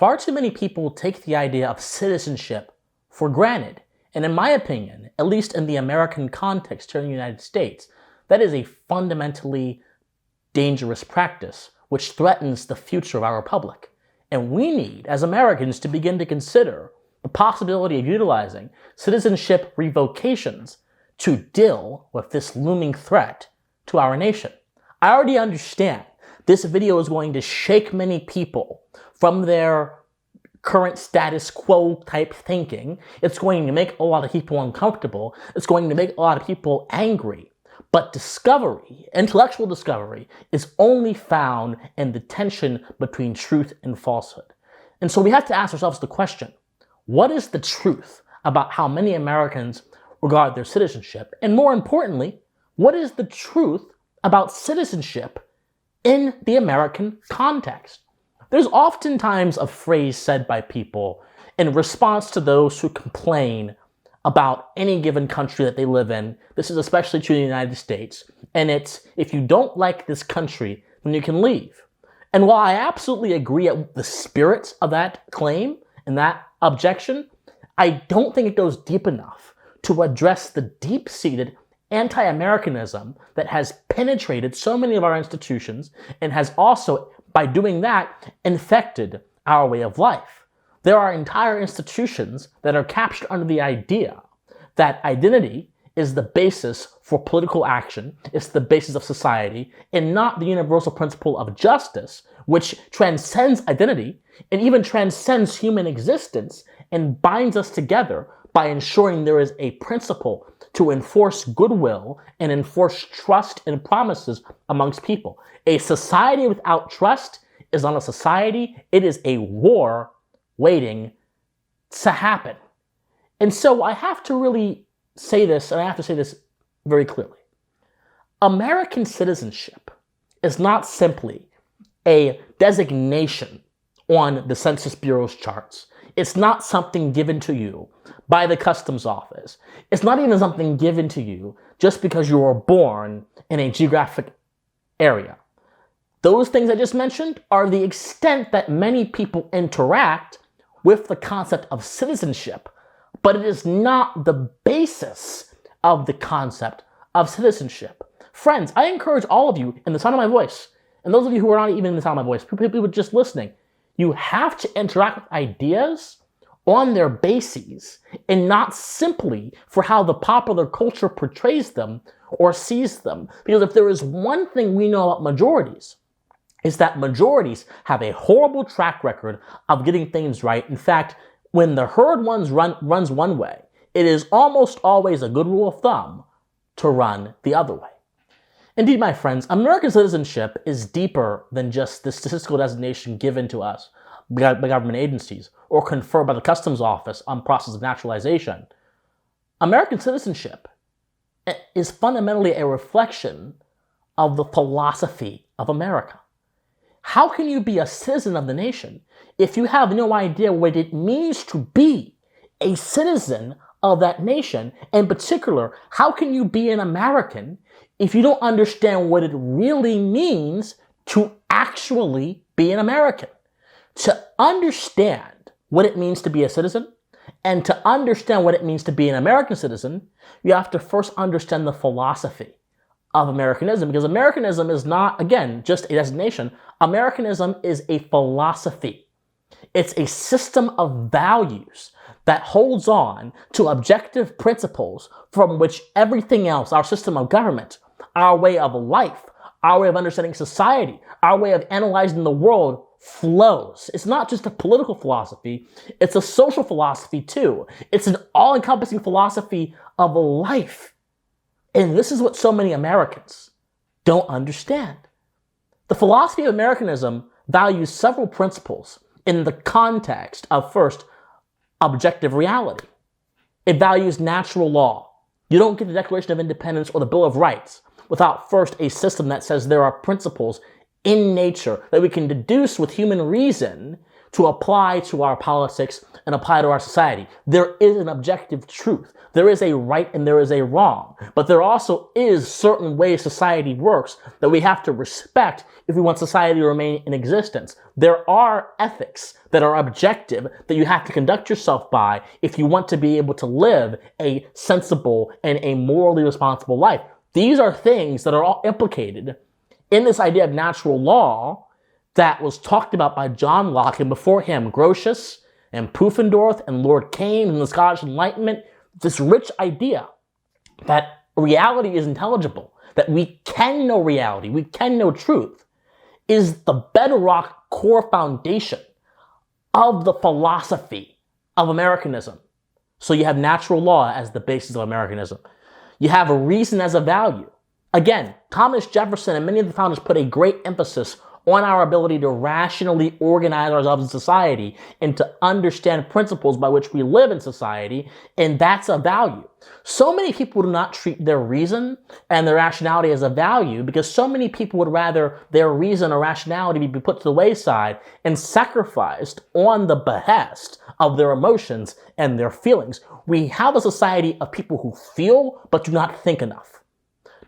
Far too many people take the idea of citizenship for granted. And in my opinion, at least in the American context here in the United States, that is a fundamentally dangerous practice which threatens the future of our republic. And we need, as Americans, to begin to consider the possibility of utilizing citizenship revocations to deal with this looming threat to our nation. I already understand this video is going to shake many people from their current status quo type thinking. It's going to make a lot of people uncomfortable. It's going to make a lot of people angry. But discovery, intellectual discovery, is only found in the tension between truth and falsehood. And so we have to ask ourselves the question, what is the truth about how many Americans regard their citizenship? And more importantly, what is the truth about citizenship in the American context? There's oftentimes a phrase said by people in response to those who complain about any given country that they live in. This is especially true in the United States. And it's, if you don't like this country, then you can leave. And while I absolutely agree with the spirit of that claim and that objection, I don't think it goes deep enough to address the deep-seated anti-Americanism that has penetrated so many of our institutions and has also, by doing that, infected our way of life. There are entire institutions that are captured under the idea that identity is the basis for political action, it's the basis of society, and not the universal principle of justice, which transcends identity and even transcends human existence and binds us together by ensuring there is a principle to enforce goodwill and enforce trust and promises amongst people. A society without trust is not a society, it is a war waiting to happen. And so I have to really say this, and I have to say this very clearly. American citizenship is not simply a designation on the Census Bureau's charts. It's not something given to you by the customs office. It's not even something given to you just because you were born in a geographic area. Those things I just mentioned are the extent that many people interact with the concept of citizenship, but it is not the basis of the concept of citizenship. Friends, I encourage all of you in the sound of my voice, and those of you who are not even in the sound of my voice, people just listening, you have to interact with ideas on their bases and not simply for how the popular culture portrays them or sees them. Because if there is one thing we know about majorities, is that majorities have a horrible track record of getting things right. In fact, when the herd runs one way, it is almost always a good rule of thumb to run the other way. Indeed, my friends, American citizenship is deeper than just the statistical designation given to us by government agencies or conferred by the customs office on process of naturalization. American citizenship is fundamentally a reflection of the philosophy of America. How can you be a citizen of the nation if you have no idea what it means to be a citizen of that nation? In particular, how can you be an American if you don't understand what it really means to actually be an American? To understand what it means to be a citizen and to understand what it means to be an American citizen, you have to first understand the philosophy of Americanism, because Americanism is not, again, just a designation. Americanism is a philosophy. It's a system of values that holds on to objective principles from which everything else, our system of government, our way of life, our way of understanding society, our way of analyzing the world flows. It's not just a political philosophy, it's a social philosophy too. It's an all-encompassing philosophy of life. And this is what so many Americans don't understand. The philosophy of Americanism values several principles in the context of, first, objective reality. It values natural law. You don't get the Declaration of Independence or the Bill of Rights without first a system that says there are principles in nature that we can deduce with human reason to apply to our politics and apply to our society. There is an objective truth. There is a right and there is a wrong. But there also is certain ways society works that we have to respect if we want society to remain in existence. There are ethics that are objective that you have to conduct yourself by if you want to be able to live a sensible and a morally responsible life. These are things that are all implicated in this idea of natural law that was talked about by John Locke, and before him, Grotius and Pufendorf and Lord Kane and the Scottish Enlightenment. This rich idea that reality is intelligible, that we can know reality, we can know truth, is the bedrock core foundation of the philosophy of Americanism. So you have natural law as the basis of Americanism. You have a reason as a value. Again, Thomas Jefferson and many of the founders put a great emphasis on our ability to rationally organize ourselves in society and to understand principles by which we live in society, and that's a value. So many people do not treat their reason and their rationality as a value because so many people would rather their reason or rationality be put to the wayside and sacrificed on the behest of their emotions and their feelings. We have a society of people who feel but do not think enough.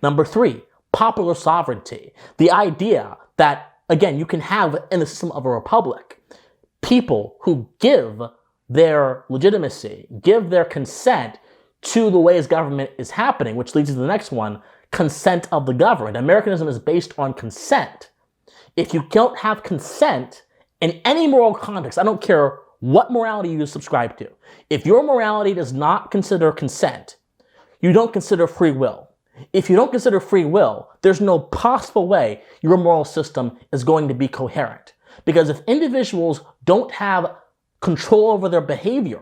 Number 3, popular sovereignty. The idea that, again, you can have in the system of a republic people who give their legitimacy, give their consent to the ways government is happening, which leads to the next one, consent of the governed. Americanism is based on consent. If you don't have consent in any moral context, I don't care what morality you subscribe to, if your morality does not consider consent, you don't consider free will. If you don't consider free will, there's no possible way your moral system is going to be coherent. Because if individuals don't have control over their behavior,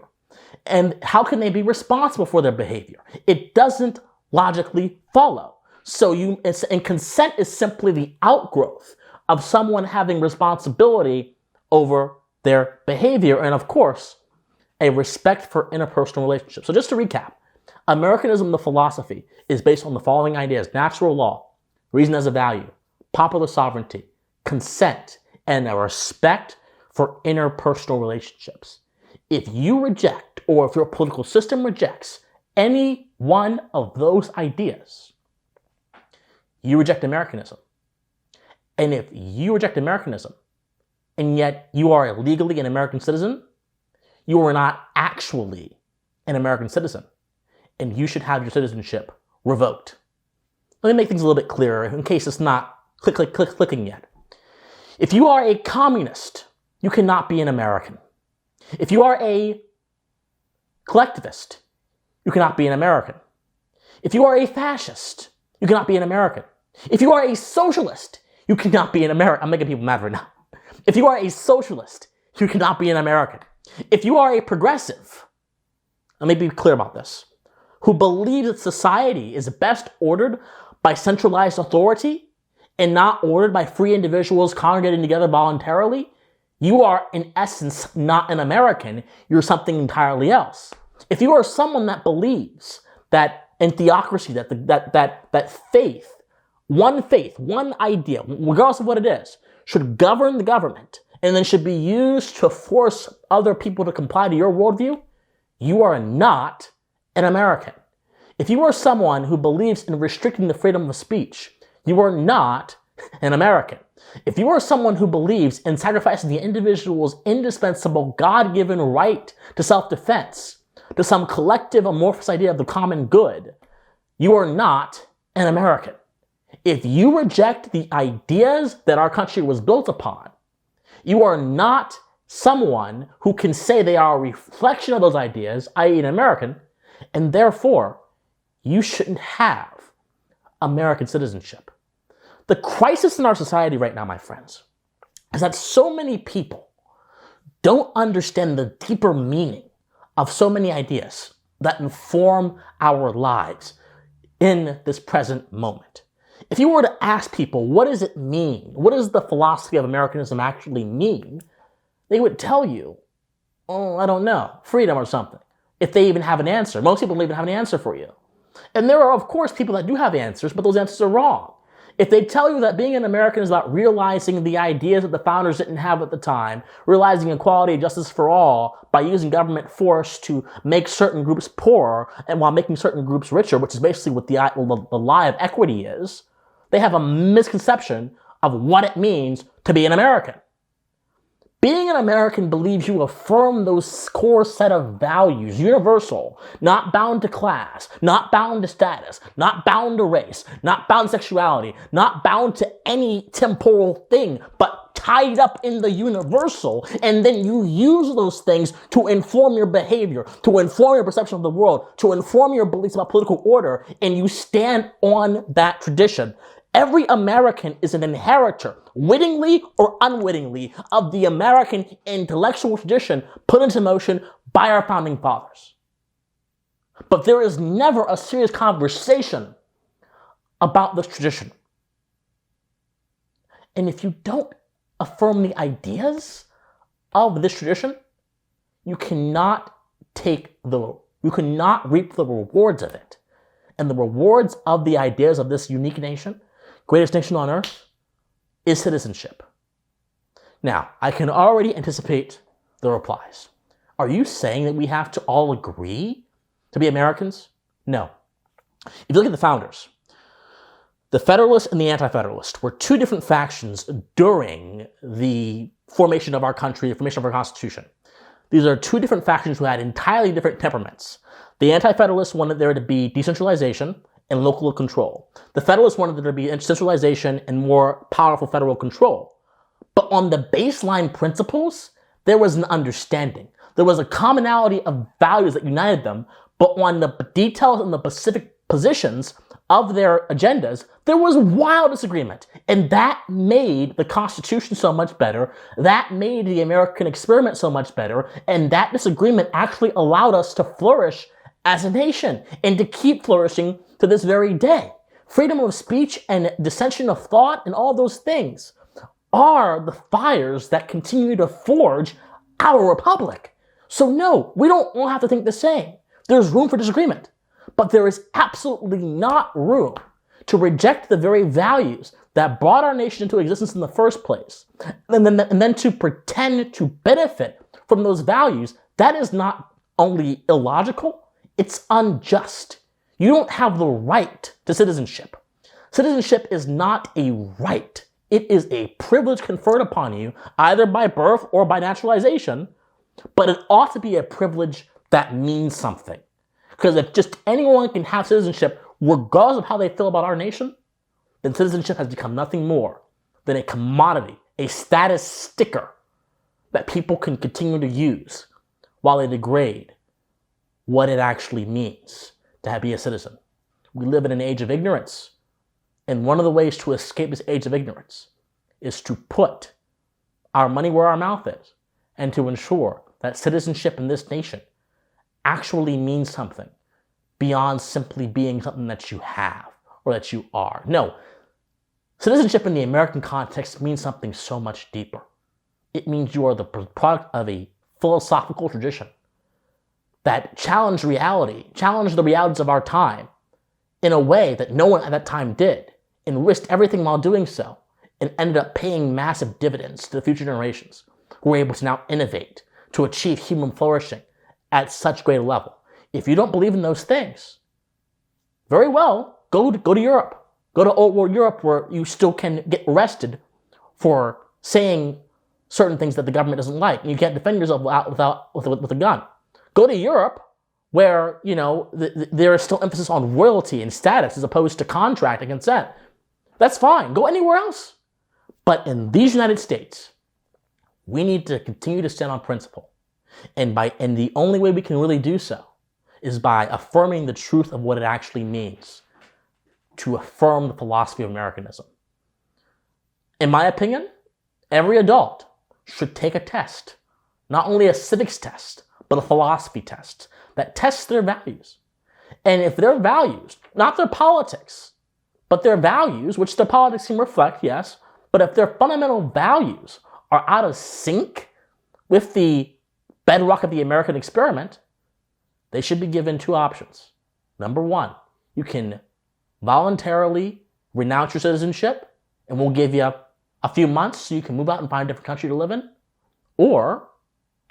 and how can they be responsible for their behavior? It doesn't logically follow. And consent is simply the outgrowth of someone having responsibility over their behavior, and of course, a respect for interpersonal relationships. So just to recap, Americanism, the philosophy, is based on the following ideas: natural law, reason as a value, popular sovereignty, consent, and a respect for interpersonal relationships. If you reject, or if your political system rejects any one of those ideas, you reject Americanism. And if you reject Americanism, and yet you are legally an American citizen, you are not actually an American citizen, and you should have your citizenship revoked. Let me make things a little bit clearer in case it's not clicking yet. If you are a communist, you cannot be an American. If you are a collectivist, you cannot be an American. If you are a fascist, you cannot be an American. If you are a socialist, you cannot be an American. I'm making people mad right now. If you are a socialist, you cannot be an American. If you are a progressive, let me be clear about this, who believes that society is best ordered by centralized authority and not ordered by free individuals congregating together voluntarily, you are in essence not an American, you're something entirely else. If you are someone that believes that in theocracy, that faith, one idea, regardless of what it is, should govern the government and then should be used to force other people to comply to your worldview, you are not an American. If you are someone who believes in restricting the freedom of speech, you are not an American. If you are someone who believes in sacrificing the individual's indispensable God-given right to self-defense, to some collective amorphous idea of the common good, you are not an American. If you reject the ideas that our country was built upon, you are not someone who can say they are a reflection of those ideas, i.e. an American, and therefore, you shouldn't have American citizenship. The crisis in our society right now, my friends, is that so many people don't understand the deeper meaning of so many ideas that inform our lives in this present moment. If you were to ask people, what does it mean? What does the philosophy of Americanism actually mean? They would tell you, oh, I don't know, freedom or something. If they even have an answer. Most people don't even have an answer for you. And there are, of course, people that do have answers, but those answers are wrong. If they tell you that being an American is about realizing the ideas that the founders didn't have at the time, realizing equality and justice for all by using government force to make certain groups poorer and while making certain groups richer, which is basically what the lie of equity is, they have a misconception of what it means to be an American. Being an American believes you affirm those core set of values, universal, not bound to class, not bound to status, not bound to race, not bound to sexuality, not bound to any temporal thing, but tied up in the universal. And then you use those things to inform your behavior, to inform your perception of the world, to inform your beliefs about political order, and you stand on that tradition. Every American is an inheritor, wittingly or unwittingly, of the American intellectual tradition put into motion by our founding fathers. But there is never a serious conversation about this tradition. And if you don't affirm the ideas of this tradition, you cannot reap the rewards of it. And the rewards of the ideas of this unique nation, greatest nation on earth, is citizenship. Now, I can already anticipate the replies. Are you saying that we have to all agree to be Americans? No. If you look at the founders, the Federalists and the Anti-Federalists were two different factions during the formation of our country, the formation of our Constitution. These are two different factions who had entirely different temperaments. The Anti-Federalists wanted there to be decentralization and local control. The Federalists wanted there to be centralization and more powerful federal control. But on the baseline principles, there was an understanding. There was a commonality of values that united them, but on the details and the specific positions of their agendas, there was wild disagreement. And that made the Constitution so much better. That made the American experiment so much better. And that disagreement actually allowed us to flourish as a nation and to keep flourishing to this very day. Freedom of speech and dissension of thought and all those things are the fires that continue to forge our republic. So no, we don't all have to think the same. There's room for disagreement, but there is absolutely not room to reject the very values that brought our nation into existence in the first place, and then to pretend to benefit from those values. That is not only illogical, it's unjust. You don't have the right to citizenship. Citizenship is not a right. It is a privilege conferred upon you, either by birth or by naturalization, but it ought to be a privilege that means something. Because if just anyone can have citizenship, regardless of how they feel about our nation, then citizenship has become nothing more than a commodity, a status sticker that people can continue to use while they degrade what it actually means to be a citizen. We live in an age of ignorance, and one of the ways to escape this age of ignorance is to put our money where our mouth is and to ensure that citizenship in this nation actually means something beyond simply being something that you have or that you are. No, citizenship in the American context means something so much deeper. It means you are the product of a philosophical tradition that challenged the realities of our time in a way that no one at that time did, and risked everything while doing so, and ended up paying massive dividends to the future generations who were able to now innovate to achieve human flourishing at such great a level. If you don't believe in those things, very well, go to Europe. Go to old world Europe, where you still can get arrested for saying certain things that the government doesn't like, and you can't defend yourself with a gun. Go to Europe, where, there is still emphasis on royalty and status as opposed to contract and consent. That's fine. Go anywhere else. But in these United States, we need to continue to stand on principle. And the only way we can really do so is by affirming the truth of what it actually means to affirm the philosophy of Americanism. In my opinion, every adult should take a test, not only a civics test, but a philosophy test that tests their values. And if their values, not their politics, but their values, which their politics can reflect, yes, but if their fundamental values are out of sync with the bedrock of the American experiment, they should be given two options. Number one, you can voluntarily renounce your citizenship, and we'll give you a few months so you can move out and find a different country to live in. Or,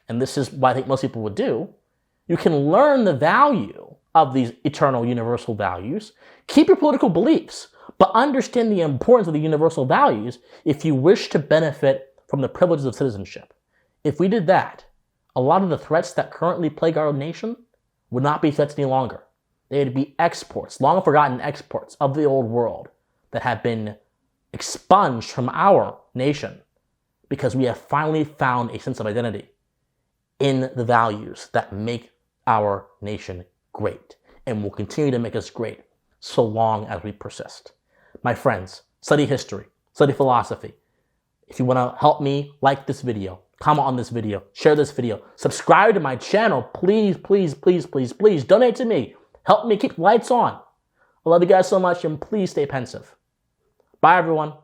and this is what I think most people would do, you can learn the value of these eternal universal values, keep your political beliefs, but understand the importance of the universal values if you wish to benefit from the privileges of citizenship. If we did that, a lot of the threats that currently plague our nation would not be threats any longer. They'd be exports, long forgotten exports of the old world that have been expunged from our nation because we have finally found a sense of identity in the values that make our nation great and will continue to make us great so long as we persist. My friends, study history, study philosophy. If you want to help me, like this video, comment on this video, share this video, subscribe to my channel. Please, please, please, please, please donate to me. Help me keep the lights on. I love you guys so much, and please stay pensive. Bye, everyone.